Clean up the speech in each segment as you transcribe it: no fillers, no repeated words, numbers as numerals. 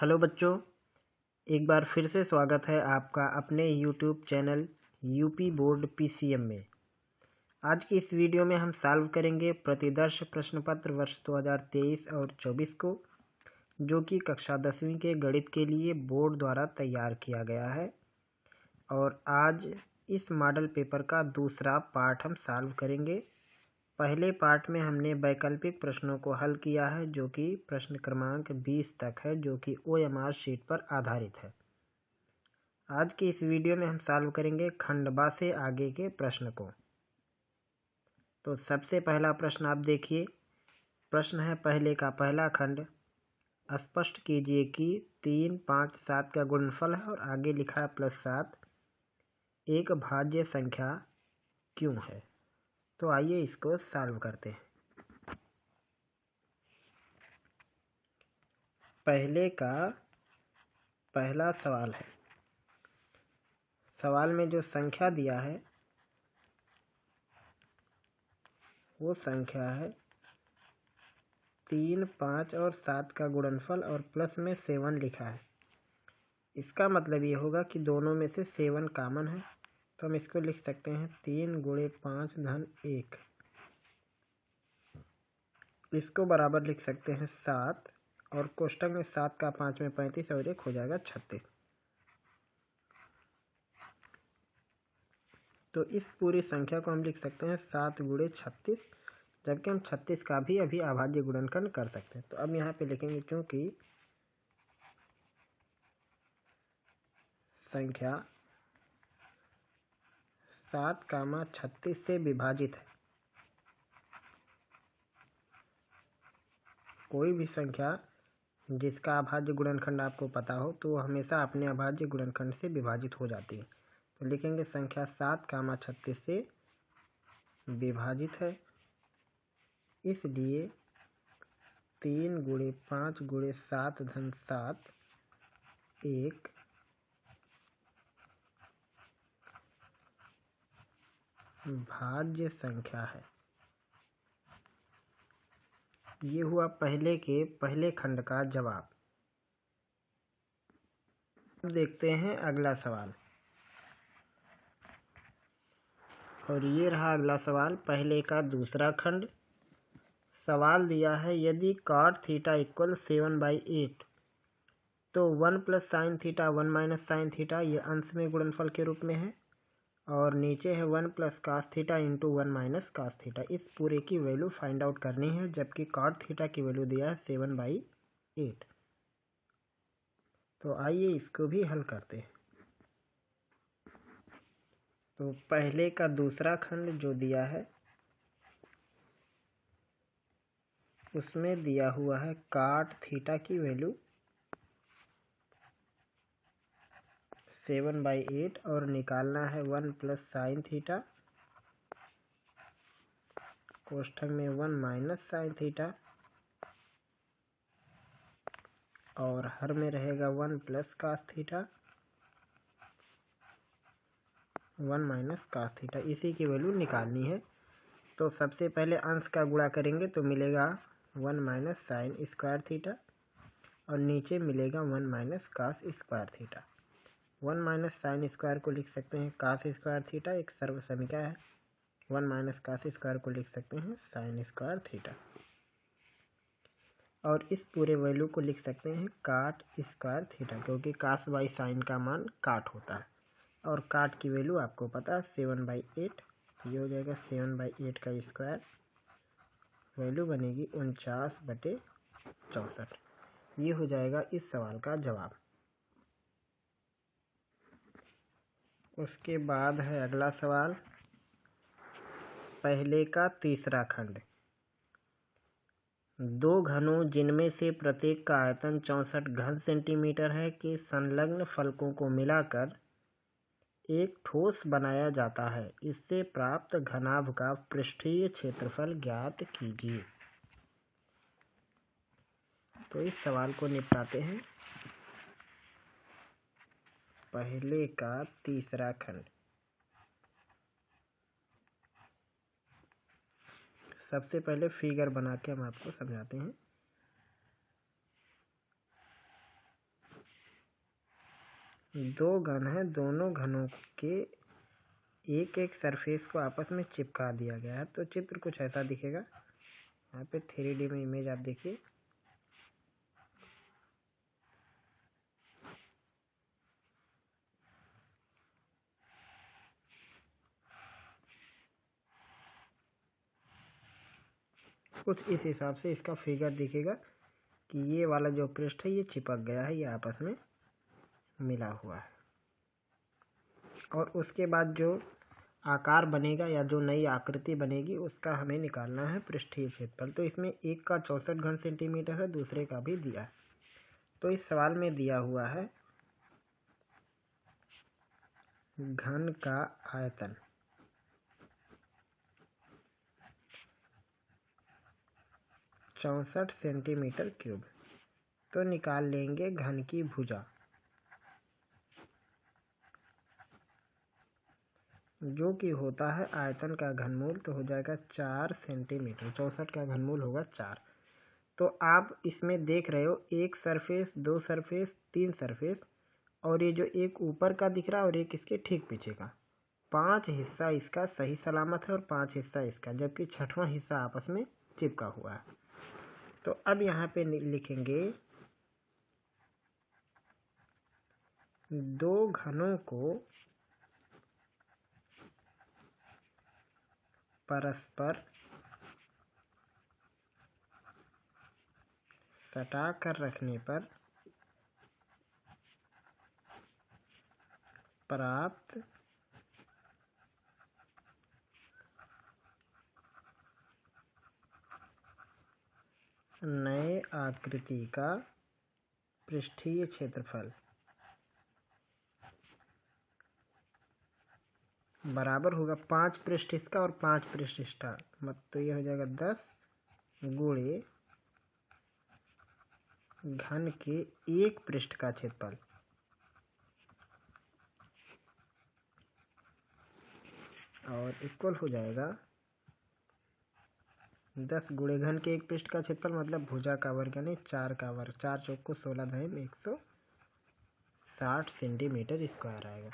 Hello बच्चों, एक बार फिर से स्वागत है आपका अपने YouTube channel UP board PCM में। आज की इस वीडियो में हम सॉल्व करेंगे प्रतिदर्श प्रश्न पत्र वर्ष 2023 और 24 को, जो कि कक्षा 10वीं के गणित के लिए बोर्ड द्वारा तैयार किया गया है। और आज इस मॉडल पेपर का दूसरा पार्ट हम सॉल्व करेंगे। पहले पार्ट में हमने वैकल्पिक प्रश्नों को हल किया है, जो कि प्रश्न क्रमांक 20 तक है, जो कि OMR शीट पर आधारित है। आज की इस वीडियो में हम सॉल्व करेंगे खंड बा से आगे के प्रश्न को। तो सबसे पहला प्रश्न आप देखिए। प्रश्न है पहले का पहला खंड। स्पष्ट कीजिए कि 3, 5, 7 का गुणनफल है और आगे लिखा है +7 एक भाज्य संख्या क्यों है। तो आइए इसको सॉल्व करते हैं। पहले का पहला सवाल है। सवाल में जो संख्या दिया है वो संख्या है 3, 5 और 7 का गुणनफल और प्लस में 7 लिखा है। इसका मतलब ये होगा कि दोनों में से 7 कॉमन है। तो हम इसको लिख सकते हैं 3 × 5 धन 1। इसको बराबर लिख सकते हैं 7 और कोष्ठक में 7 का 5 में 35 और 1 हो जाएगा 36। तो इस पूरी संख्या को हम लिख सकते हैं 7 × 36, जबकि हम 36 का भी अभी अभाज्य गुणनखंड कर सकते हैं। तो अब यहाँ पे लिखेंगे क्योंकि संख्या 7, 36 से विभाजित है। कोई भी संख्या जिसका अभाज्य गुणनखंड आपको पता हो तो हमेशा अपने अभाज्य गुणनखंड से विभाजित हो जाती है। तो लिखेंगे संख्या 7, 36 से विभाजित है, इसलिए 3 × 5 × 7 धन 7 एक भाज्य संख्या है। ये हुआ पहले के पहले खंड का जवाब। अब देखते हैं अगला सवाल। और ये रहा अगला सवाल, पहले का दूसरा खंड। सवाल दिया है यदि cot थीटा इक्वल 7/8 तो 1 + sin थीटा 1 - sin थीटा ये अंश में गुणनफल के रूप में है, और नीचे है 1 + cos थीटा × 1 - cos थीटा। इस पूरे की वैल्यू फाइंड आउट करनी है, जबकि cot थीटा की वैल्यू दिया है 7/8। तो आइए इसको भी हल करते हैं। तो पहले का दूसरा खंड जो दिया है उसमें दिया हुआ है cot थीटा की वैल्यू 7/8 और निकालना है 1 + sin थीटा, कोष्ठक में 1 - sin थीटा, और हर में रहेगा 1 + cos थीटा 1 - cos थीटा। इसी की वैल्यू निकालनी है। तो सबसे पहले अंश का गुणा करेंगे तो मिलेगा 1 - sin स्क्वायर थीटा, और नीचे मिलेगा 1 - cos square theta. 1 - sin square को लिख सकते हैं cos स्क्वायर थीटा, एक सर्व समीकरण है। 1 - cos स्क्वायर को लिख सकते हैं sin स्क्वायर थीटा, और इस पूरे वैल्यू को लिख सकते हैं cot स्क्वायर थीटा, क्योंकि cos बाई साइन का मान cot होता है, और cot की वैल्यू आपको पता है 7/8। ये हो जाएगा 7/8 का स्क्वायर, वैल्यू बनेगी 49/64। ये हो जाएगा इस सवाल का जवाब। उसके बाद है अगला सवाल, पहले का तीसरा खंड। दो घनों जिनमें से प्रत्येक का आयतन 64 घन सेंटीमीटर है के संलग्न फलकों को मिलाकर एक ठोस बनाया जाता है। इससे प्राप्त घनाभ का पृष्ठीय क्षेत्रफल ज्ञात कीजिए। तो इस सवाल को निपटाते हैं। पहले का तीसरा खंड। सबसे पहले फिगर बना के हम आपको समझाते हैं। दो घन है, दोनों घनों के एक एक सरफेस को आपस में चिपका दिया गया है। तो चित्र कुछ ऐसा दिखेगा। यहाँ पे 3D में इमेज आप देखिए। कुछ इस हिसाब से इसका फिगर दिखेगा कि ये वाला जो पृष्ठ है ये चिपक गया है, ये आपस में मिला हुआ है। और उसके बाद जो आकार बनेगा या जो नई आकृति बनेगी उसका हमें निकालना है पृष्ठीय क्षेत्रफल। तो इसमें एक का 64 घन सेंटीमीटर है, दूसरे का भी दिया है। तो इस सवाल में दिया हुआ है घन का आयतन 64 सेंटीमीटर क्यूब। तो निकाल लेंगे घन की भुजा, जो कि होता है आयतन का घनमूल। तो हो जाएगा 4 सेंटीमीटर। 64 का घनमूल होगा 4। तो आप इसमें देख रहे हो एक सरफेस, दो सरफेस, तीन सरफेस, और ये जो एक ऊपर का दिख रहा है और एक इसके ठीक पीछे का, 5 हिस्सा इसका सही सलामत है और 5 हिस्सा इसका, जबकि छठवां हिस्सा आपस में चिपका हुआ है। तो अब यहाँ पे लिखेंगे दो घनों को परस्पर सटा कर रखने पर प्राप्त नए आकृति का पृष्ठीय क्षेत्रफल बराबर होगा 5 पृष्ठ इसका और 5 पृष्ठ इसका। तो ये हो जाएगा 10 गुणे घन के एक पृष्ठ का क्षेत्रफल, और इक्वल हो जाएगा 10 गुणे घन के एक पृष्ठ का क्षेत्रफल मतलब भुजा का वर्ग यानी 4 का वर्ग। 4 चौक को 16 धन 160 सेंटीमीटर स्क्वायर आएगा।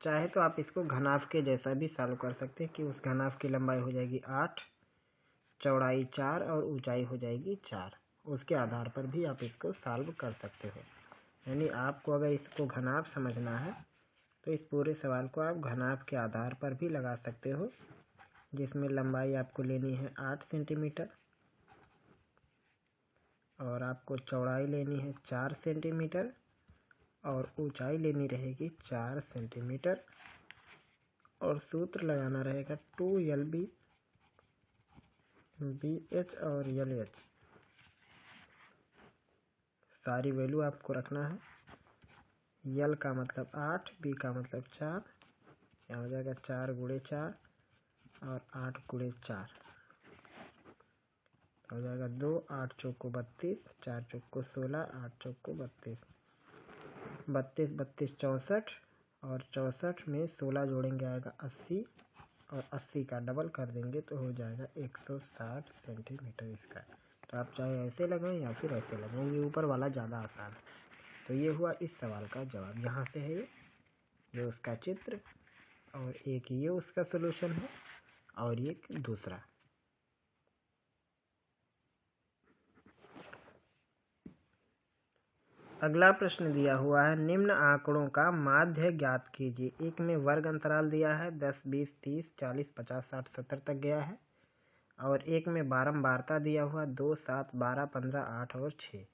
चाहे तो आप इसको घनाभ के जैसा भी सॉल्व कर सकते हैं कि उस घनाभ की लंबाई हो जाएगी 8, चौड़ाई 4 और ऊंचाई हो जाएगी 4। उसके आधार पर भी आप इसको सॉल्व कर सकते हो। यानी आपको अगर इसको घनाभ समझना है तो इस पूरे सवाल को आप घनाभ के आधार पर भी लगा सकते हो, जिसमें लंबाई आपको लेनी है 8 सेंटीमीटर और आपको चौड़ाई लेनी है 4 सेंटीमीटर और ऊंचाई लेनी रहेगी 4 सेंटीमीटर, और सूत्र लगाना रहेगा 2LB BH और LH। सारी वैल्यू आपको रखना है। L का मतलब 8, B का मतलब 4, यहाँ हो जाएगा 4 गुणे 4 और 8 गुणे 4 हो जाएगा 2, 8 चौक को 32, 4 चौक को 16, 8 चौक को 32, 32 32 64, और 64 में 16 जोड़ेंगे आएगा 80, और 80 का डबल कर देंगे तो हो जाएगा 160 सेंटीमीटर इसका। तो आप चाहे ऐसे लगाएं या फिर ऐसे लगाएं, ये ऊपर वाला ज़्यादा आसान है। तो ये हुआ इस सवाल का जवाब। यहाँ से है ये उसका चित्र, और एक ये उसका सलूशन है और एक दूसरा। अगला प्रश्न दिया हुआ है निम्न आंकड़ों का माध्य ज्ञात कीजिए। एक में वर्ग अंतराल दिया है 10 20 30 40 50 60 70 तक गया है, और एक में बारंबारता दिया हुआ 2 7 12 15 8 और 6।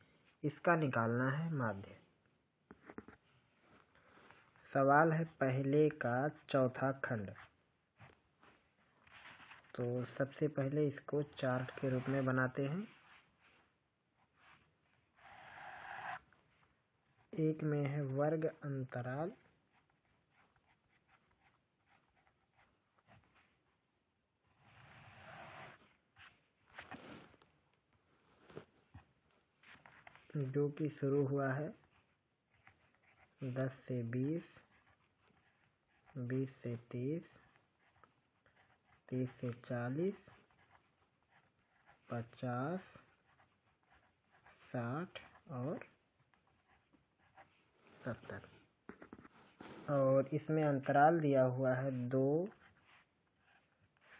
इसका निकालना है माध्य। सवाल है पहले का चौथा खंड। तो सबसे पहले इसको चार्ट के रूप में बनाते हैं। एक में है वर्ग अंतराल, जो कि शुरू हुआ है 10 से 20, 20 से 30, 30 से 40, 50, 60 और 70। और इसमें अंतराल दिया हुआ है 2,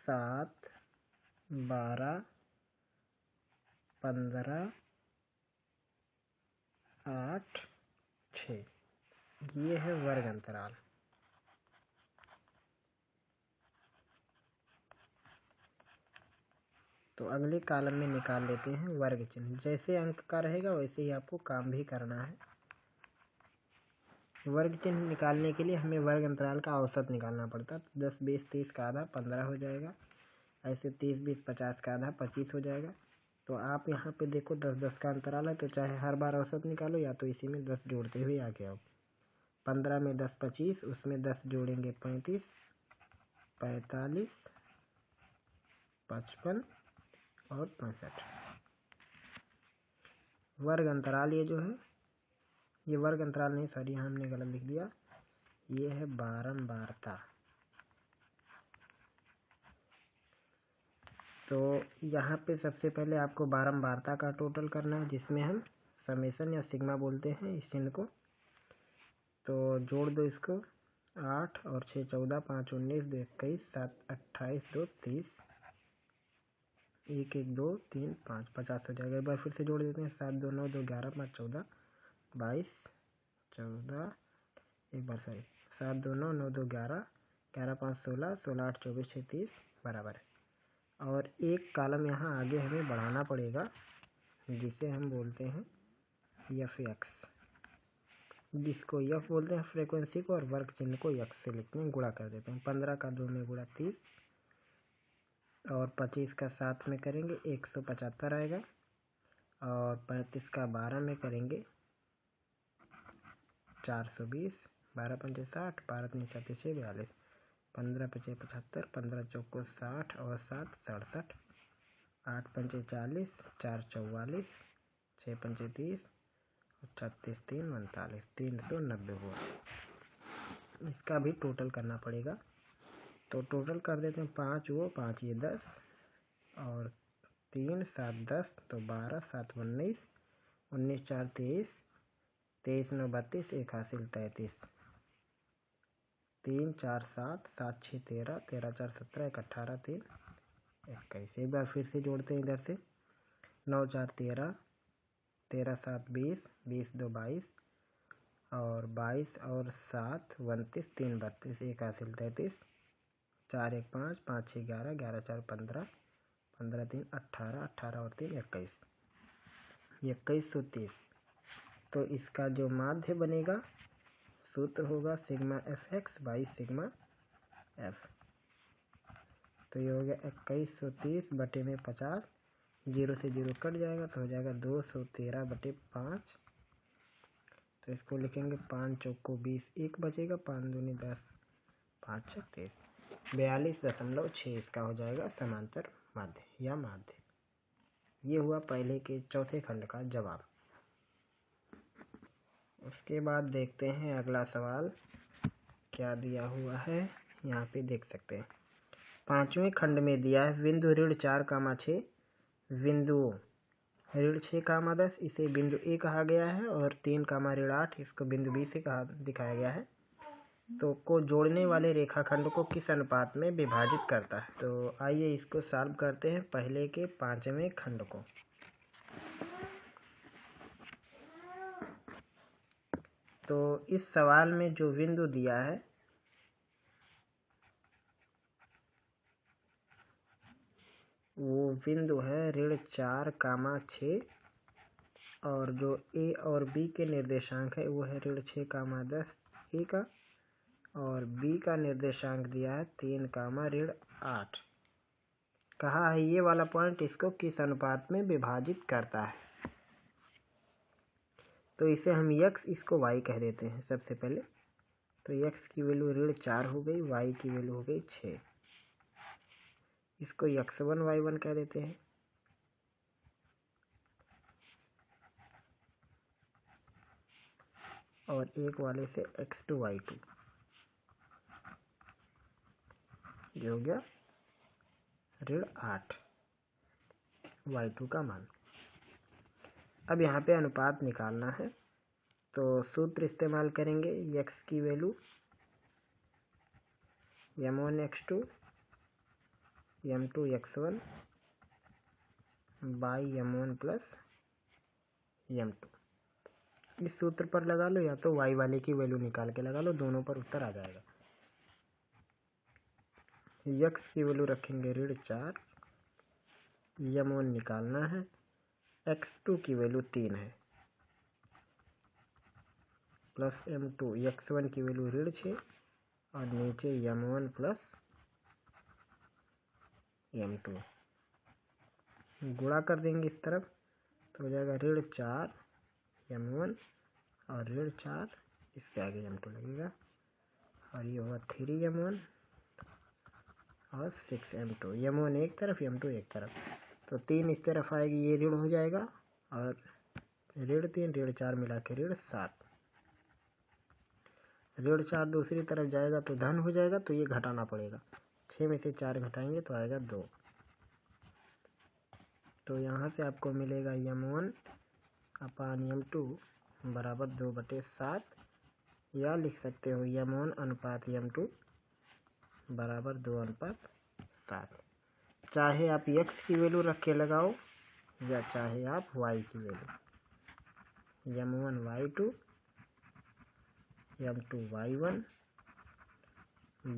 7, 12, 15, 8, 6। ये है वर्ग अंतराल। तो अगले कॉलम में निकाल लेते हैं वर्ग चिन्ह। जैसे अंक का रहेगा वैसे ही आपको काम भी करना है। वर्ग चिन्ह निकालने के लिए हमें वर्ग अंतराल का औसत निकालना पड़ता है। 10, 20, 30 का आधा 15 हो जाएगा। ऐसे 30, 20, 50 का आधा 25 हो जाएगा। तो आप यहाँ पे देखो 10, 10 का अंतराल है, तो चाहे हर बार औसत निकालो या तो इसी में 10 जोड़ते हुए आगे आओ। 15 में 10 25, उसमें 10 जोड़ेंगे 35, 45, 55 और 65। वर्ग अंतराल ये जो है, ये वर्ग अंतराल नहीं, सॉरी यहाँ हमने गलत लिख दिया, ये है बारंबारता। तो यहाँ पे सबसे पहले आपको बारंबारता का टोटल करना है, जिसमें हम समेशन या सिग्मा बोलते हैं इस चिन्ह को। तो जोड़ दो इसको, 8 और 6 14, 5 19, 2 21, 7 28, 2 30, 1 1 2 3 5 50 हो जाएगा। एक बार फिर से जोड़ देते हैं, 7 2 9 2 11 5 14 22 14, एक बार सॉरी 7 2 9 9 2 11 11 5 16 16 8 24 6 30 बराबर है। और एक कॉलम यहाँ आगे हमें बढ़ाना पड़ेगा, जिसे हम बोलते हैं एफ एक्स, जिसको एफ बोलते हैं फ्रीक्वेंसी को, और वर्ग चिन्ह को एक्स से लिखते हैं, गुणा कर देते हैं। 15 का 2 में गुणा 30 और 25 का 7 में करेंगे 175 आएगा। और 35 का 12 में करेंगे 420, 12 पंचे 60, 12 3 36 42, 15 पचे 75, 15 चौको 60 और 7 67, 8 पंचे 40, 4 44, 6 पंचे 30 और 36 3 39, 390 हुआ। इसका भी टोटल करना पड़ेगा। तो टोटल कर देते हैं, 5 वो 5 ये 10 और 3 7 10, तो 12 7 19, 19 4 23, 23 9 32, 1 हासिल 33, 3 4 7 7 6 13, 13 4 17, 1 18 3 21। एक बार फिर से जोड़ते हैं इधर से, 9 4 13, 13 7 20, 20 2 22 और 22 और 7 29, 3 32, 1 हासिल 33, 4 1 5 5 6 11, 11 4 15, 15 3 18, 18 और 3 21, 2130। तो इसका जो माध्य बनेगा, सूत्र होगा sigma F x by sigma F. तो ये हो गया 2130 बटे में 50, 0 से 0 कट जाएगा तो हो जाएगा 213 बटे 5। तो इसको लिखेंगे 5 चौको 20, 1 बचेगा, 5 दूनी 10, 5 6 30, 42.6 इसका हो जाएगा समांतर माध्य या माध्य। ये हुआ पहले के चौथे खंड का जवाब। उसके बाद देखते हैं अगला सवाल क्या दिया हुआ है। यहाँ पे देख सकते हैं, पांचवें खंड में दिया है बिंदु ऋण 4, 6 बिंदुओं ऋण 6, 10 इसे बिंदु ए कहा गया है, और 3, ऋण 8 इसको बिंदु बी से कहा दिखाया गया है। तो को जोड़ने वाले रेखाखंड को किस अनुपात में विभाजित करता है। तो आइए इसको सॉल्व करते हैं पहले के पांचवें खंड को। तो इस सवाल में जो बिंदु दिया है वो बिंदु है ऋण 4, 6 और जो ए और बी के निर्देशांक है वो है ऋण 6, 10 ए का, और बी का निर्देशांक दिया है 3, ऋण 8। कहा है ये वाला पॉइंट इसको किस अनुपात में विभाजित करता है। तो इसे हम x, इसको y कह देते हैं सबसे पहले। तो x की वैल्यू ऋण 4 हो गई, y की वैल्यू हो गई 6, इसको x1 y1 कह देते हैं। और एक वाले से x2 y2, ये हो गया ऋण 8 y2 का मान। अब यहाँ पे अनुपात निकालना है, तो सूत्र इस्तेमाल करेंगे। x की value m1 x2 m2 x1 by m1 plus m2। इस सूत्र पर लगा लो या तो y वाले की वैल्यू निकाल के लगा लो, दोनों पर उत्तर आ जाएगा। x की वैल्यू रखेंगे ऋण 4, m1 निकालना है, x2 की वैल्यू 3 है, प्लस m2, x1 की वैल्यू ऋण 6 और नीचे m1 प्लस m2। गुणा कर देंगे इस तरफ तो हो जाएगा ऋण 4 m1 और ऋण 4 इसके आगे m2 लगेगा और ये होगा 3m1 और 6m2। m1 एक तरफ m2 एक तरफ, तो 3 इस तरफ आएगी, ये ऋण हो जाएगा और ऋण 3 ऋण 4 मिला के ऋण 7। ऋण 4 दूसरी तरफ जाएगा तो धन हो जाएगा, तो ये घटाना पड़ेगा। 6 में से 4 घटाएंगे तो आएगा 2। तो यहाँ से आपको मिलेगा m1 अपान m2 बराबर 2/7, या लिख सकते हो m1 अनुपात m2 बराबर 2:7। चाहे आप x की वैल्यू रख के लगाओ या चाहे आप y की value, m1 y2 m2 y1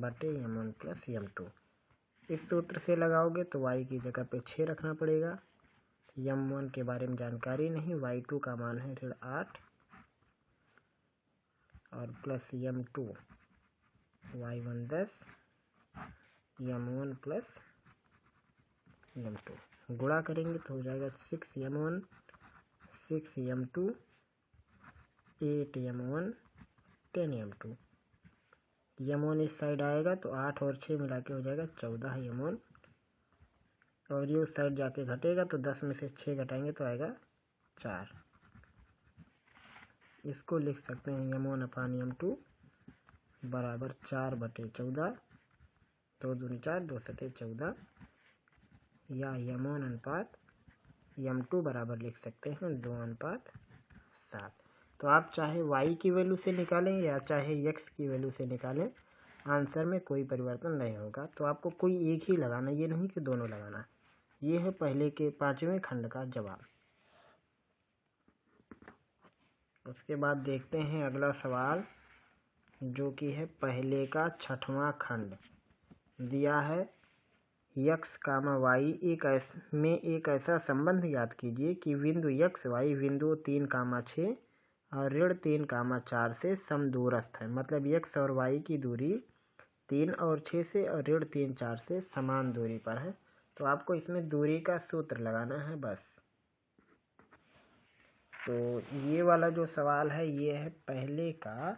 बटे m1 प्लस m2। इस सूत्र से लगाओगे तो y की जगह पे 6 रखना पड़ेगा। m1 के बारे में जानकारी नहीं, y2 का मान है ऋण 8 और plus m2 y1 10 m1 plus m2। गुणा करेंगे तो हो जाएगा 6m1 6m2 8m1 10m2। m1 इस साइड आएगा तो 8 और 6 मिला के हो जाएगा 14m1 और ये उस साइड जाके घटेगा तो 10 में से 6 घटाएंगे तो आएगा 4। इसको लिख सकते हैं m1 अपान m2 बराबर 4/14, 2 दूनी 4 2 सते 14, या m1 अनुपात m2 बराबर लिख सकते हैं 2:7। तो आप चाहे y की वैल्यू से निकालें या चाहे x की वैल्यू से निकालें, आंसर में कोई परिवर्तन नहीं होगा। तो आपको कोई एक ही लगाना, ये नहीं कि दोनों लगाना। ये है पहले के 5वें खंड का जवाब। उसके बाद देखते हैं अगला सवाल, जो कि है पहले का 6वां खंड। दिया है x, y में एक ऐसा संबंध याद कीजिए कि बिंदु x, y बिंदु 3, 6 और ऋण 3, 4 से समदूरस्थ है। मतलब x और y की दूरी 3 और 6 से और ऋण 3, 4 से समान दूरी पर है। तो आपको इसमें दूरी का सूत्र लगाना है बस। तो ये वाला जो सवाल है ये है पहले का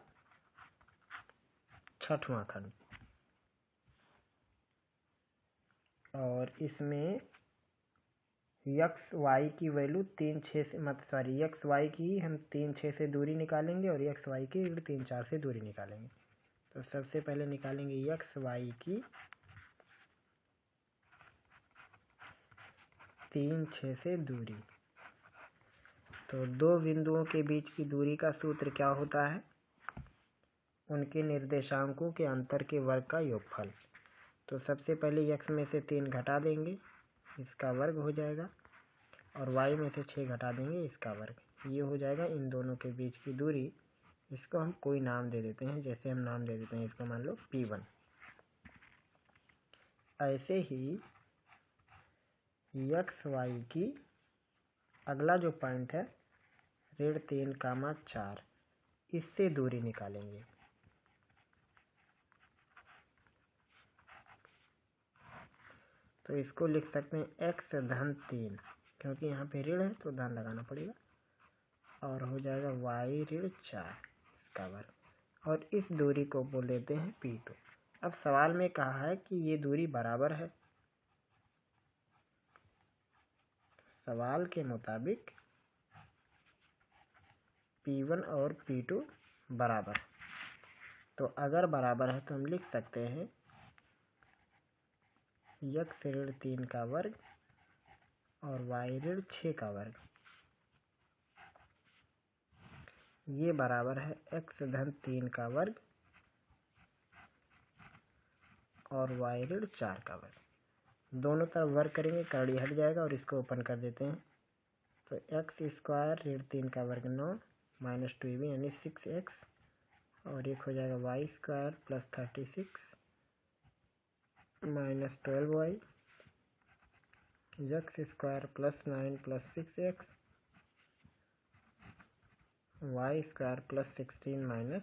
6वां खंड और इसमें x y की वैल्यू 3, 6 से x y की हम 3, 6 से दूरी निकालेंगे और x y की 3, 4 से दूरी निकालेंगे। तो सबसे पहले निकालेंगे x y की 3, 6 से दूरी। तो दो बिंदुओं के बीच की दूरी का सूत्र क्या होता है? उनके निर्देशांकों के अंतर के वर्ग का योगफल। तो सबसे पहले x में से 3 घटा देंगे, इसका वर्ग हो जाएगा, और y में से 6 घटा देंगे, इसका वर्ग। ये हो जाएगा इन दोनों के बीच की दूरी। इसको हम कोई नाम दे देते हैं, जैसे हम नाम दे देते हैं इसको मान लो P1। ऐसे ही x y की अगला जो पॉइंट है ऋण 3, 4, इससे दूरी निकालेंगे। तो इसको लिख सकते हैं x धन 3, क्योंकि यहाँ पे ऋण है तो धन लगाना पड़ेगा, और हो जाएगा y ऋण 4 इसका वर्ग, और इस दूरी को बोल देते हैं P2। अब सवाल में कहा है कि ये दूरी बराबर है। सवाल के मुताबिक P1 और P2 बराबर। तो अगर बराबर है तो हम लिख सकते हैं x ऋण 3 का वर्ग और y ऋण 6 का वर्ग, ये बराबर है x धन 3 का वर्ग और y ऋण 4 का वर्ग। दोनों तरफ वर्ग करेंगे, करड़ी हट जाएगा और इसको ओपन कर देते हैं। तो एक्स स्क्वायर ऋण 3 का वर्ग 9 माइनस 2ab यानी 6x, और एक हो जाएगा Y square plus 36 minus 12y, X square plus 9 plus 6x, Y square plus 16 minus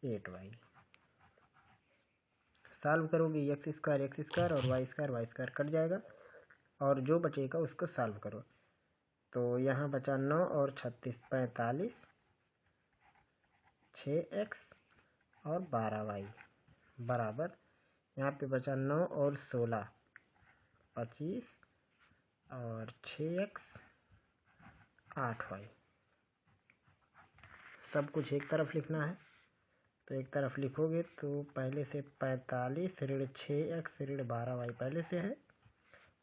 8y। Solve करोगे एक्स स्क्वायर और वाई स्क्वायर कट जाएगा और जो बचेगा उसको सॉल्व करो। तो यहाँ बचा 9 और 36 45, 6x और 12y बराबर, यहाँ पे बचा 9 और 16 25 और 6x 8y। सब कुछ एक तरफ लिखना है, तो एक तरफ लिखोगे तो पहले से 45 ऋण 6x ऋण 12y पहले से है,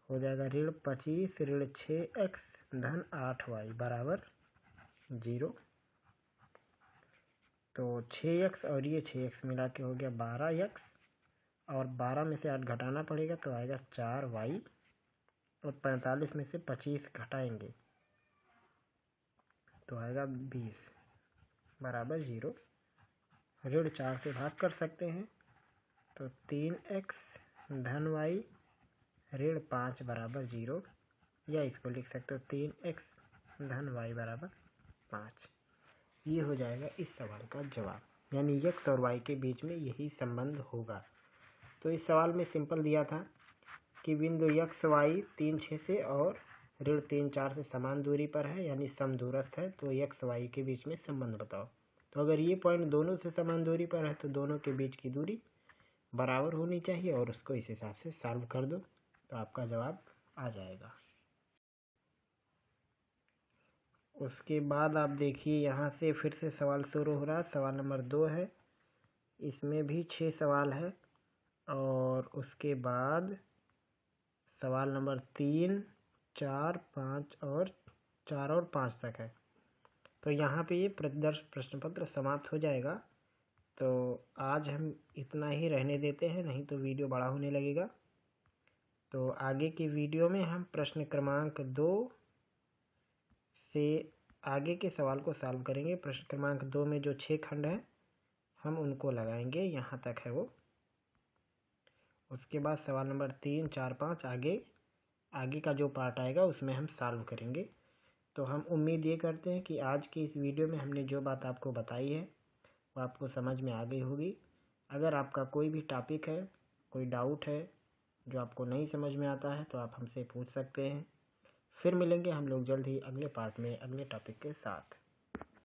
हो जाएगा ऋण 25 ऋण 6x धन 8y बराबर 0। तो 6x और ये 6x मिला के हो गया 12x, और 12 में से 8 घटाना पड़ेगा तो आएगा 4y, और 45 में से 25 घटाएंगे तो आएगा 20 बराबर 0। ऋण 4 से भाग कर सकते हैं, तो 3x धन y ऋण 5 बराबर 0, या इसको लिख सकते हो 3x धन y बराबर 5। ये हो जाएगा इस सवाल का जवाब, यानी x और y के बीच में यही संबंध होगा। तो इस सवाल में सिंपल दिया था कि बिंदु x y 3 6 से और ऋण 3 4 से समान दूरी पर है, यानी समदूरस्थ है, तो x y के बीच में संबंध बताओ। तो अगर ये पॉइंट दोनों से समान दूरी पर है तो दोनों के बीच की दूरी बराबर होनी चाहिए, और उसको इस हिसाब से सॉल्व कर दो तो आपका जवाब आ जाएगा। उसके बाद आप देखिए यहाँ से फिर से सवाल शुरू हो रहा है। सवाल नंबर 2 है, इसमें भी 6 सवाल है, और उसके बाद सवाल नंबर 3 4 5 और 5 तक है। तो यहाँ पे ये प्रतिदर्श प्रश्न पत्र समाप्त हो जाएगा। तो आज हम इतना ही रहने देते हैं, नहीं तो वीडियो बड़ा होने लगेगा। तो आगे की वीडियो में हम प्रश्न क्रमांक 2 से आगे के सवाल को सॉल्व करेंगे। प्रश्न क्रमांक 2 में जो 6 खंड हैं हम उनको लगाएंगे, यहाँ तक है वो। उसके बाद सवाल नंबर 3 4 5 आगे का जो पार्ट आएगा उसमें हम सॉल्व करेंगे। तो हम उम्मीद ये करते हैं कि आज की इस वीडियो में हमने जो बात आपको बताई है वो आपको समझ में आ गई होगी। अगर आपका कोई भी टॉपिक है, कोई डाउट है जो आपको नहीं समझ में आता है, तो आप हमसे पूछ सकते हैं। फिर मिलेंगे हम लोग जल्द ही अगले पार्ट में अगले टॉपिक के साथ।